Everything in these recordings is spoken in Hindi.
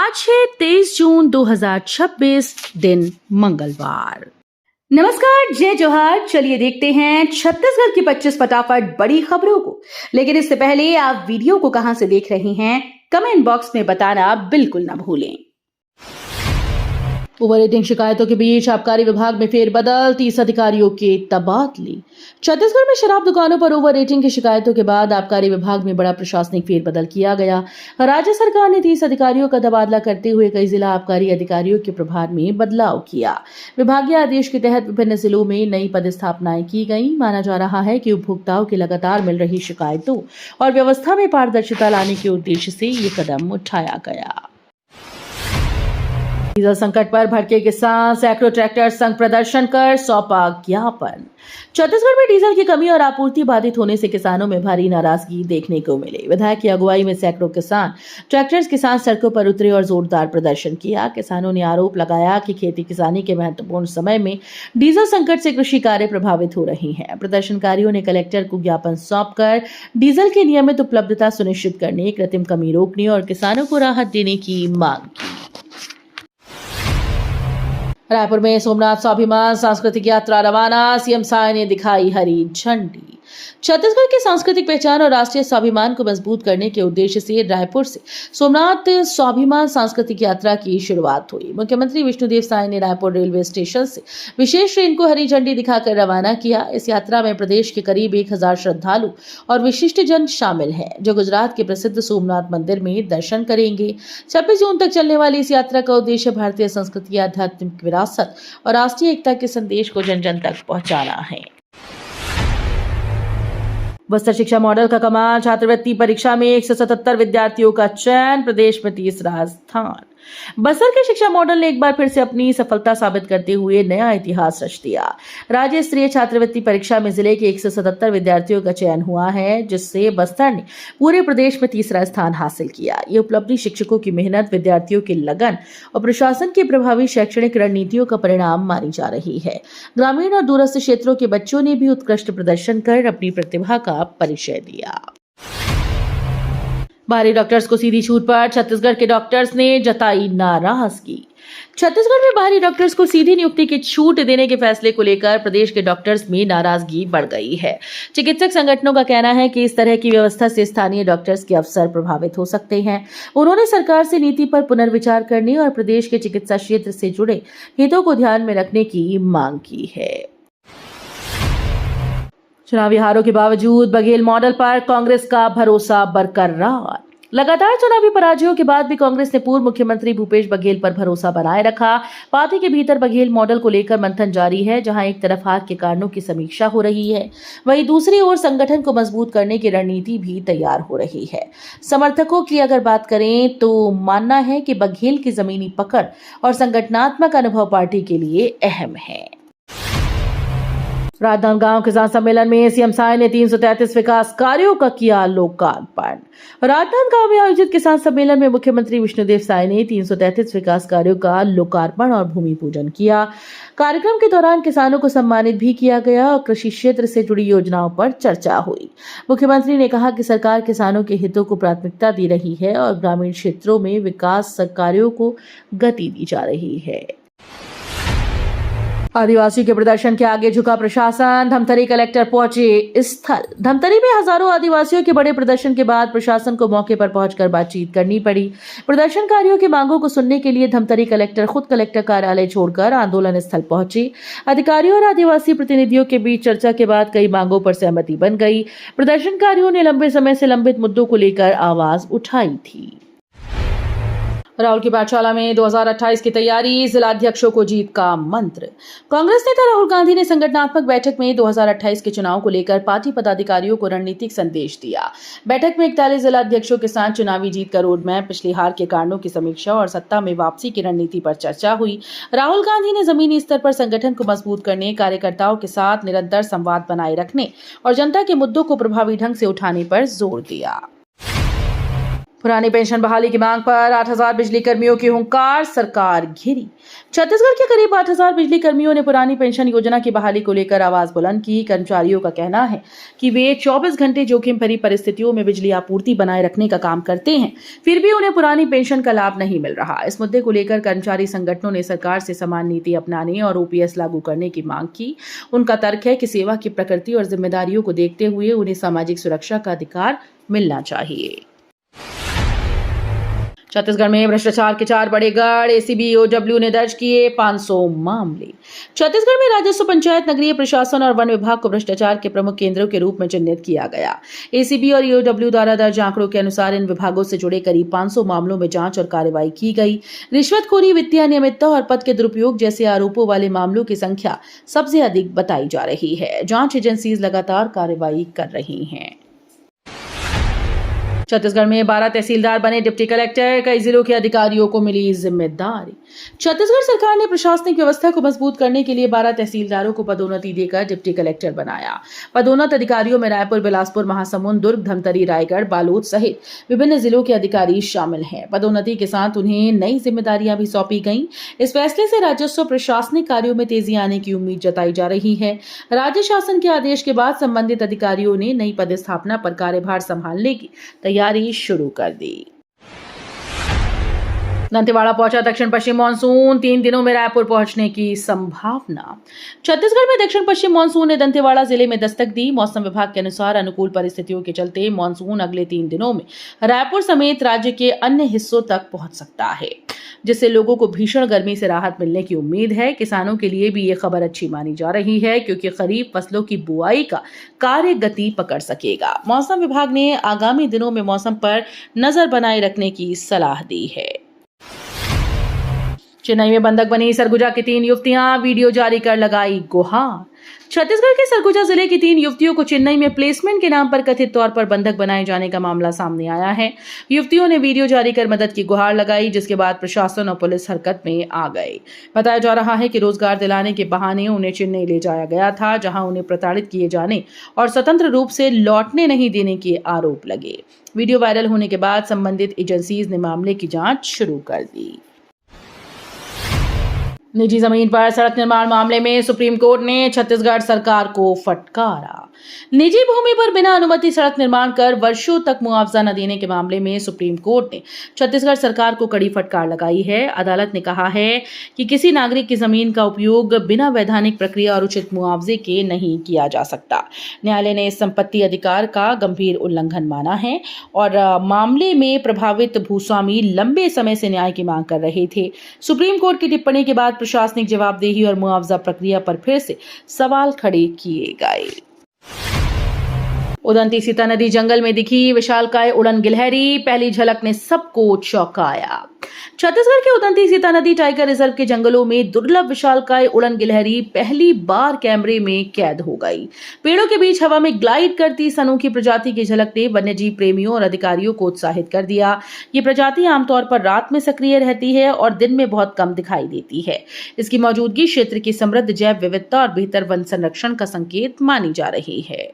आज है 23 जून 2026 दिन मंगलवार। नमस्कार, जय जोहार। चलिए देखते हैं छत्तीसगढ़ की 25 फटाफट बड़ी खबरों को। लेकिन इससे पहले आप वीडियो को कहां से देख रहे हैं, कमेंट बॉक्स में बताना बिल्कुल ना भूलें। ओवर रेटिंग शिकायतों के बीच आबकारी विभाग में फेरबदल, 30 अधिकारियों के तबादले। छत्तीसगढ़ में शराब दुकानों पर ओवर रेटिंग की शिकायतों के बाद आबकारी विभाग में बड़ा प्रशासनिक फेरबदल किया गया। राज्य सरकार ने 30 अधिकारियों का तबादला करते हुए कई जिला आबकारी अधिकारियों के प्रभार में बदलाव किया। विभागीय आदेश के तहत विभिन्न जिलों में नई पदस्थापनाएं की गई। माना जा रहा है कि उपभोक्ताओं की लगातार मिल रही शिकायतों और व्यवस्था में पारदर्शिता लाने के उद्देश्य से ये कदम उठाया गया। डीजल संकट पर भड़के किसान, सैकड़ों ट्रैक्टर संघ प्रदर्शन कर सौंपा ज्ञापन। छत्तीसगढ़ में डीजल की कमी और आपूर्ति बाधित होने से किसानों में भारी नाराजगी देखने को मिली। विधायक की अगुवाई में सैकड़ों किसान, ट्रैक्टर्स किसान सड़कों पर उतरे और जोरदार प्रदर्शन किया। किसानों ने आरोप लगाया कि खेती किसानी के महत्वपूर्ण समय में डीजल संकट से कृषि कार्य प्रभावित हो रही हैं। प्रदर्शनकारियों ने कलेक्टर को ज्ञापन सौंपकर डीजल की नियमित उपलब्धता सुनिश्चित करने, कृत्रिम कमी रोकने और किसानों को राहत देने की मांग की। रायपुर में सोमनाथ स्वाभिमान सांस्कृतिक यात्रा रवाना, सीएम साय ने दिखाई हरी झंडी। छत्तीसगढ़ की सांस्कृतिक पहचान और राष्ट्रीय स्वाभिमान को मजबूत करने के उद्देश्य से रायपुर से सोमनाथ स्वाभिमान सांस्कृतिक यात्रा की शुरुआत हुई। मुख्यमंत्री विष्णुदेव साय ने रायपुर रेलवे स्टेशन से विशेष ट्रेन को हरी झंडी दिखाकर रवाना किया। इस यात्रा में प्रदेश के करीब 1000 श्रद्धालु और विशिष्ट जन शामिल हैं, जो गुजरात के प्रसिद्ध सोमनाथ मंदिर में दर्शन करेंगे। 26 जून तक चलने वाली इस यात्रा का उद्देश्य भारतीय संस्कृति, आध्यात्मिक विरासत और राष्ट्रीय एकता के संदेश को जन जन तक पहुंचाना है। बस्तर शिक्षा मॉडल का कमाल, छात्रवृत्ति परीक्षा में 177 विद्यार्थियों का चयन, प्रदेश में तीसरा स्थान। बस्तर के शिक्षा मॉडल ने एक बार फिर से अपनी सफलता साबित करते हुए नया इतिहास रच दिया। राज्य स्तरीय छात्रवृत्ति परीक्षा में जिले के 177 विद्यार्थियों का चयन हुआ है, जिससे बस्तर ने पूरे प्रदेश में तीसरा स्थान हासिल किया। ये उपलब्धि शिक्षकों की मेहनत, विद्यार्थियों की लगन और प्रशासन की प्रभावी शैक्षणिक रणनीतियों का परिणाम मानी जा रही है। ग्रामीण और दूरस्थ क्षेत्रों के बच्चों ने भी उत्कृष्ट प्रदर्शन कर अपनी प्रतिभा का परिचय दिया। बाहरी डॉक्टर्स को सीधी छूट पर छत्तीसगढ़ के डॉक्टर्स ने जताई नाराजगी। छत्तीसगढ़ में बाहरी डॉक्टर्स को सीधी नियुक्ति की छूट देने के फैसले को लेकर प्रदेश के डॉक्टर्स में नाराजगी बढ़ गई है। चिकित्सक संगठनों का कहना है कि इस तरह की व्यवस्था से स्थानीय डॉक्टर्स के अवसर प्रभावित हो सकते हैं। उन्होंने सरकार से नीति पर पुनर्विचार करने और प्रदेश के चिकित्सा क्षेत्र से जुड़े हितों को ध्यान में रखने की मांग की है। चुनावी हारों के बावजूद बघेल मॉडल पर कांग्रेस का भरोसा बरकरार। लगातार चुनावी पराजयों के बाद भी कांग्रेस ने पूर्व मुख्यमंत्री भूपेश बघेल पर भरोसा बनाए रखा। पार्टी के भीतर बघेल मॉडल को लेकर मंथन जारी है, जहां एक तरफ हार के कारणों की समीक्षा हो रही है, वहीं दूसरी ओर संगठन को मजबूत करने की रणनीति भी तैयार हो रही है। समर्थकों की अगर बात करें तो मानना है कि बघेल की जमीनी पकड़ और संगठनात्मक अनुभव पार्टी के लिए अहम है। राजनांदगांव किसान सम्मेलन में सीएम साय ने 333 विकास कार्यों का किया लोकार्पण। राजनांदगांव में आयोजित किसान सम्मेलन में मुख्यमंत्री विष्णुदेव साय ने 333 विकास कार्यों का लोकार्पण और भूमि पूजन किया। कार्यक्रम के दौरान किसानों को सम्मानित भी किया गया और कृषि क्षेत्र से जुड़ी योजनाओं पर चर्चा हुई। मुख्यमंत्री ने कहा कि सरकार किसानों के हितों को प्राथमिकता दे रही है और ग्रामीण क्षेत्रों में विकास कार्यों को गति दी जा रही है। आदिवासियों के प्रदर्शन के आगे झुका प्रशासन, धमतरी कलेक्टर पहुंचे स्थल। धमतरी में हजारों आदिवासियों के बड़े प्रदर्शन के बाद प्रशासन को मौके पर पहुंचकर बातचीत करनी पड़ी। प्रदर्शनकारियों की मांगों को सुनने के लिए धमतरी कलेक्टर खुद कलेक्टर कार्यालय छोड़कर आंदोलन स्थल पहुंचे। अधिकारियों और आदिवासी प्रतिनिधियों के बीच चर्चा के बाद कई मांगों पर सहमति बन गई। प्रदर्शनकारियों ने लंबे समय से लंबित मुद्दों को लेकर आवाज उठाई थी। राहुल की पाठशाला में 2028 की तैयारी, जिलाध्यक्षों को जीत का मंत्र। कांग्रेस नेता राहुल गांधी ने संगठनात्मक बैठक में 2028 के चुनाव को लेकर पार्टी पदाधिकारियों को रणनीतिक संदेश दिया। बैठक में 41 जिलाध्यक्षों के साथ चुनावी जीत का रोड मैप, पिछली हार के कारणों की समीक्षा और सत्ता में वापसी की रणनीति पर चर्चा हुई। राहुल गांधी ने जमीनी स्तर पर संगठन को मजबूत करने, कार्यकर्ताओं के साथ निरंतर संवाद बनाए रखने और जनता के मुद्दों को प्रभावी ढंग से उठाने पर जोर दिया। पुरानी पेंशन बहाली की मांग पर 8,000 बिजली कर्मियों की हुंकार, सरकार घिरी। छत्तीसगढ़ के करीब 8,000 बिजली कर्मियों ने पुरानी पेंशन योजना की बहाली को लेकर आवाज बुलंद की। कर्मचारियों का कहना है कि वे 24 घंटे जोखिम भरी परिस्थितियों में बिजली आपूर्ति बनाए रखने का काम करते हैं, फिर भी उन्हें पुरानी पेंशन का लाभ नहीं मिल रहा। इस मुद्दे को लेकर कर्मचारी संगठनों ने सरकार से समान नीति अपनाने और ओपीएस लागू करने की मांग की। उनका तर्क है कि सेवा की प्रकृति और जिम्मेदारियों को देखते हुए उन्हें सामाजिक सुरक्षा का अधिकार मिलना चाहिए। छत्तीसगढ़ में भ्रष्टाचार के 4 बड़े गढ़, एसीबी ईओडब्ल्यू ने दर्ज किए 500 मामले। छत्तीसगढ़ में राजस्व, पंचायत, नगरीय प्रशासन और वन विभाग को भ्रष्टाचार के प्रमुख केंद्रों के रूप में चिन्हित किया गया। एसीबी और ईओडब्ल्यू द्वारा दर्ज आंकड़ों के अनुसार इन विभागों से जुड़े करीब 500 मामलों में जांच और कार्रवाई की गई। रिश्वतखोरी, वित्तीय अनियमितता और पद के दुरुपयोग जैसे आरोपों वाले मामलों की संख्या सबसे अधिक बताई जा रही है। जांच एजेंसीज लगातार कार्रवाई कर रही हैं। छत्तीसगढ़ में 12 तहसीलदार बने डिप्टी कलेक्टर, कई जिलों के अधिकारियों को मिली जिम्मेदारी। छत्तीसगढ़ सरकार ने प्रशासनिक व्यवस्था को मजबूत करने के लिए 12 तहसीलदारों को पदोन्नति देकर डिप्टी कलेक्टर बनाया। पदोन्नत अधिकारियों में रायपुर, बिलासपुर, महासमुंद, दुर्ग, धमतरी, रायगढ़, बालोद सहित विभिन्न जिलों के अधिकारी शामिल हैं। पदोन्नति के साथ उन्हें नई जिम्मेदारियां भी सौंपी गईं। इस फैसले से राजस्व प्रशासनिक कार्यों में तेजी आने की उम्मीद जताई जा रही है। राज्य शासन के आदेश के बाद संबंधित अधिकारियों ने नई पदस्थापना पर कार्यभार संभालने की तैयारी शुरू कर दी। दंतेवाड़ा पहुंचा दक्षिण पश्चिम मानसून, 3 दिनों में रायपुर पहुंचने की संभावना। छत्तीसगढ़ में दक्षिण पश्चिम मानसून ने दंतेवाड़ा जिले में दस्तक दी। मौसम विभाग के अनुसार अनुकूल परिस्थितियों के चलते मानसून अगले 3 दिनों में रायपुर समेत राज्य के अन्य हिस्सों तक पहुंच सकता है, जिससे लोगों को भीषण गर्मी से राहत मिलने की उम्मीद है। किसानों के लिए भी ये खबर अच्छी मानी जा रही है, क्योंकि खरीफ फसलों की बुआई का कार्य गति पकड़ सकेगा। मौसम विभाग ने आगामी दिनों में मौसम पर नजर बनाए रखने की सलाह दी है। चेन्नई में बंधक बनी सरगुजा की 3 युवतियां, वीडियो जारी कर लगाई गुहार। छत्तीसगढ़ के सरगुजा जिले की 3 युवतियों को चेन्नई में प्लेसमेंट के नाम पर कथित तौर पर बंधक बनाए जाने का मामला सामने आया है। युवतियों ने वीडियो जारी कर मदद की गुहार लगाई, जिसके बाद प्रशासन और पुलिस हरकत में आ गए। बताया जा रहा है कि रोजगार दिलाने के बहाने उन्हें चेन्नई ले जाया गया था, जहां उन्हें प्रताड़ित किए जाने और स्वतंत्र रूप से लौटने नहीं देने के आरोप लगे। वीडियो वायरल होने के बाद संबंधित एजेंसीज ने मामले की जांच शुरू कर दी। निजी जमीन पर सड़क निर्माण मामले में सुप्रीम कोर्ट ने छत्तीसगढ़ सरकार को फटकारा। निजी भूमि पर बिना अनुमति सड़क निर्माण कर वर्षों तक मुआवजा न देने के मामले में सुप्रीम कोर्ट ने छत्तीसगढ़ सरकार को कड़ी फटकार लगाई है। अदालत ने कहा है कि किसी नागरिक की जमीन का उपयोग बिना वैधानिक प्रक्रिया और उचित मुआवजे के नहीं किया जा सकता। न्यायालय ने इस संपत्ति अधिकार का गंभीर उल्लंघन माना है और मामले में प्रभावित भूस्वामी लंबे समय से न्याय की मांग कर रहे थे। सुप्रीम कोर्ट की टिप्पणी के बाद प्रशासनिक जवाबदेही और मुआवजा प्रक्रिया पर फिर से सवाल खड़े किए गए। उदंती सीता नदी जंगल में दिखी विशालकाय उड़न गिलहरी, पहली झलक ने सबको चौंकाया। छत्तीसगढ़ के उदंती सीता नदी टाइगर रिजर्व के जंगलों में दुर्लभ विशालकाय उड़न गिलहरी पहली बार कैमरे में कैद हो गई। पेड़ों के बीच हवा में ग्लाइड करती इस अनोखी प्रजाति की झलक ने वन्यजीव प्रेमियों और अधिकारियों को उत्साहित कर दिया। ये प्रजाति आमतौर पर रात में सक्रिय रहती है और दिन में बहुत कम दिखाई देती है। इसकी मौजूदगी क्षेत्र की समृद्ध जैव विविधता और बेहतर वन संरक्षण का संकेत मानी जा रही है।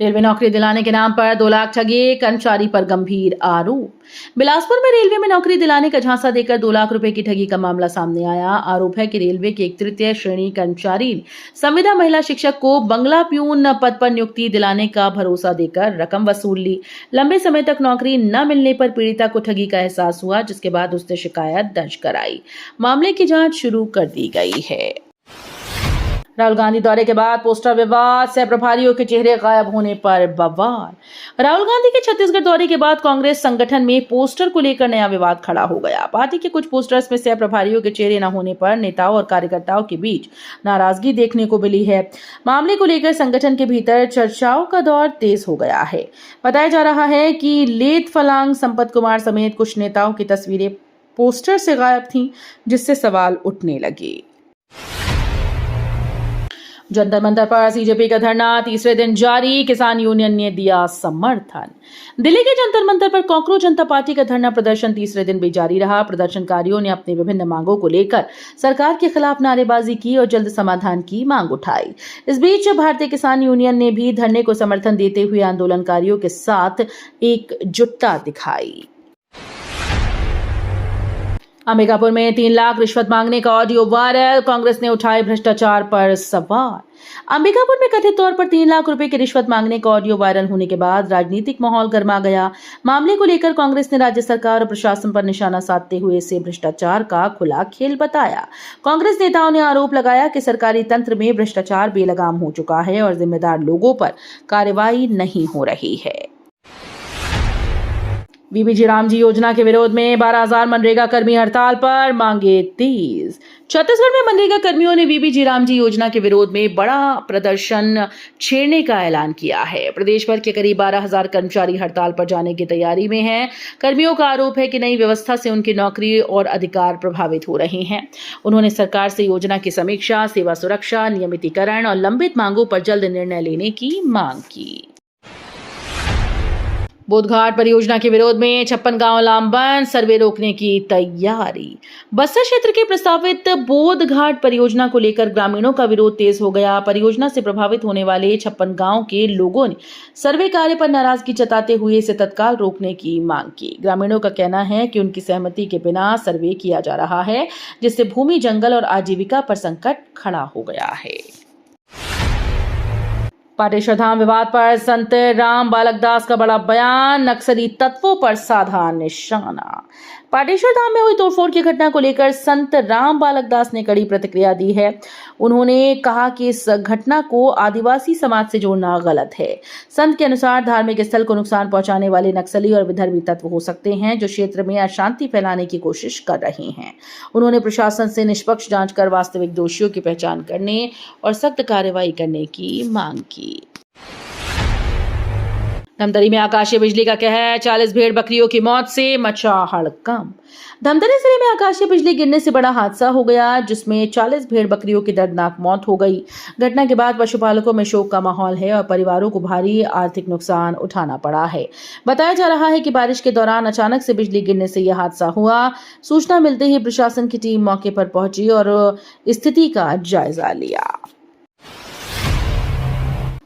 रेलवे नौकरी दिलाने के नाम पर 2 लाख ठगे, कर्मचारी पर गंभीर आरोप। बिलासपुर में रेलवे में नौकरी दिलाने का झांसा देकर 2 लाख रुपए की ठगी का मामला सामने आया। आरोप है कि रेलवे के एक तृतीय श्रेणी कर्मचारी ने संविदा महिला शिक्षक को बंगला प्यून पद पर नियुक्ति दिलाने का भरोसा देकर रकम वसूल ली। लंबे समय तक नौकरी न मिलने पर पीड़िता को ठगी का एहसास हुआ, जिसके बाद उसने शिकायत दर्ज कराई। मामले की जांच शुरू कर दी गई है। राहुल गांधी दौरे के बाद पोस्टर विवाद, सह प्रभारियों के चेहरे गायब होने पर बवाल। राहुल गांधी के छत्तीसगढ़ दौरे के बाद कांग्रेस संगठन में पोस्टर को लेकर नया विवाद खड़ा हो गया। पार्टी के कुछ पोस्टर्स में सह प्रभारियों के चेहरे न होने पर नेताओं और कार्यकर्ताओं के बीच नाराजगी देखने को मिली है। मामले को लेकर संगठन के भीतर चर्चाओं का दौर तेज हो गया है। बताया जा रहा है कि लेत फलांग, संपत कुमार समेत कुछ नेताओं की तस्वीरें पोस्टर से गायब थीं, जिससे सवाल उठने लगे। जंतर मंतर पर सीजेपी का धरना तीसरे दिन जारी, किसान यूनियन ने दिया समर्थन। दिल्ली के जंतर मंतर पर कॉकरोच जनता पार्टी का धरना प्रदर्शन तीसरे दिन भी जारी रहा। प्रदर्शनकारियों ने अपनी विभिन्न मांगों को लेकर सरकार के खिलाफ नारेबाजी की और जल्द समाधान की मांग उठाई। इस बीच भारतीय किसान यूनियन ने भी धरने को समर्थन देते हुए आंदोलनकारियों के साथ एकजुटता दिखाई। अंबिकापुर में 3 लाख रिश्वत मांगने का ऑडियो वायरल, कांग्रेस ने उठाए भ्रष्टाचार पर सवाल। अंबिकापुर में कथित तौर पर 3 लाख रुपए की रिश्वत मांगने का ऑडियो वायरल होने के बाद राजनीतिक माहौल गर्मा गया। मामले को लेकर कांग्रेस ने राज्य सरकार और प्रशासन पर निशाना साधते हुए इसे भ्रष्टाचार का खुला खेल बताया। कांग्रेस नेताओं ने आरोप लगाया कि सरकारी तंत्र में भ्रष्टाचार बेलगाम हो चुका है और जिम्मेदार लोगों पर कार्रवाई नहीं हो रही है। बीबीजी रामजी योजना के विरोध में 12,000 मनरेगा कर्मी हड़ताल पर, मांगे तेज। छत्तीसगढ़ में मनरेगा कर्मियों ने बीबीजी रामजी योजना के विरोध में बड़ा प्रदर्शन छेड़ने का ऐलान किया है। प्रदेश भर के करीब 12,000 कर्मचारी हड़ताल पर जाने की तैयारी में हैं। कर्मियों का आरोप है कि नई व्यवस्था से उनकी नौकरी और अधिकार प्रभावित हो रहे हैं। उन्होंने सरकार से योजना की समीक्षा, सेवा सुरक्षा, नियमितीकरण और लंबित मांगों पर जल्द निर्णय लेने की मांग की। बोधघाट परियोजना के विरोध में 56 गांव लामबंद, सर्वे रोकने की तैयारी। बस्तर क्षेत्र के प्रस्तावित बोधघाट परियोजना को लेकर ग्रामीणों का विरोध तेज हो गया। परियोजना से प्रभावित होने वाले 56 गांव के लोगों ने सर्वे कार्य पर नाराजगी जताते हुए इसे तत्काल रोकने की मांग की। ग्रामीणों का कहना है कि उनकी सहमति के बिना सर्वे किया जा रहा है, जिससे भूमि, जंगल और आजीविका पर संकट खड़ा हो गया है। पाटेश्वर धाम विवाद पर संत राम बालक दास का बड़ा बयान, नक्सली तत्वों पर साधा निशाना। पाटेश्वर धाम में हुई तोड़फोड़ की घटना को लेकर संत राम बालक दास ने कड़ी प्रतिक्रिया दी है। उन्होंने कहा कि इस घटना को आदिवासी समाज से जोड़ना गलत है। संत के अनुसार धार्मिक स्थल को नुकसान पहुंचाने वाले नक्सली और विधर्मी तत्व हो सकते हैं जो क्षेत्र में अशांति फैलाने की कोशिश कर रहे हैं। उन्होंने प्रशासन से निष्पक्ष जांच कर वास्तविक दोषियों की पहचान करने और सख्त कार्रवाई करने की मांग की। धमतरी में आकाशीय बिजली का कहर, 40 भेड़ बकरियों की मौत से मचा हड़कंप। धमतरी जिले में आकाशीय बिजली गिरने से बड़ा हादसा हो गया, जिसमें 40 भेड़ बकरियों की दर्दनाक मौत हो गई। घटना के बाद पशुपालकों में शोक का माहौल है और परिवारों को भारी आर्थिक नुकसान उठाना पड़ा है। बताया जा रहा है कि बारिश के दौरान अचानक से बिजली गिरने से यह हादसा हुआ। सूचना मिलते ही प्रशासन की टीम मौके पर पहुंची और स्थिति का जायजा लिया।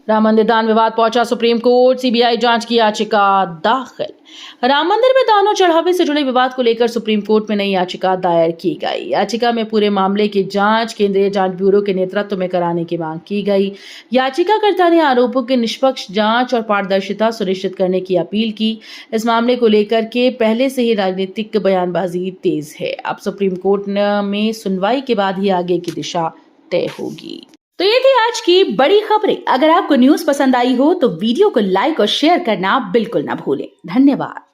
राम मंदिर दान विवाद पहुंचा सुप्रीम कोर्ट, सीबीआई जांच की याचिका दाखिल। राम मंदिर में दानों चढ़ावे से जुड़े विवाद को लेकर सुप्रीम कोर्ट में नई याचिका दायर की गई। याचिका में पूरे मामले की जांच केंद्रीय जांच ब्यूरो के नेतृत्व में कराने की मांग की गई। याचिकाकर्ता ने आरोपों की निष्पक्ष जांच और पारदर्शिता सुनिश्चित करने की अपील की। इस मामले को लेकर के पहले से ही राजनीतिक बयानबाजी तेज है। अब सुप्रीम कोर्ट में सुनवाई के बाद ही आगे की दिशा तय होगी। तो ये थी आज की बड़ी खबरें। अगर आपको न्यूज पसंद आई हो तो वीडियो को लाइक और शेयर करना बिल्कुल ना भूलें। धन्यवाद।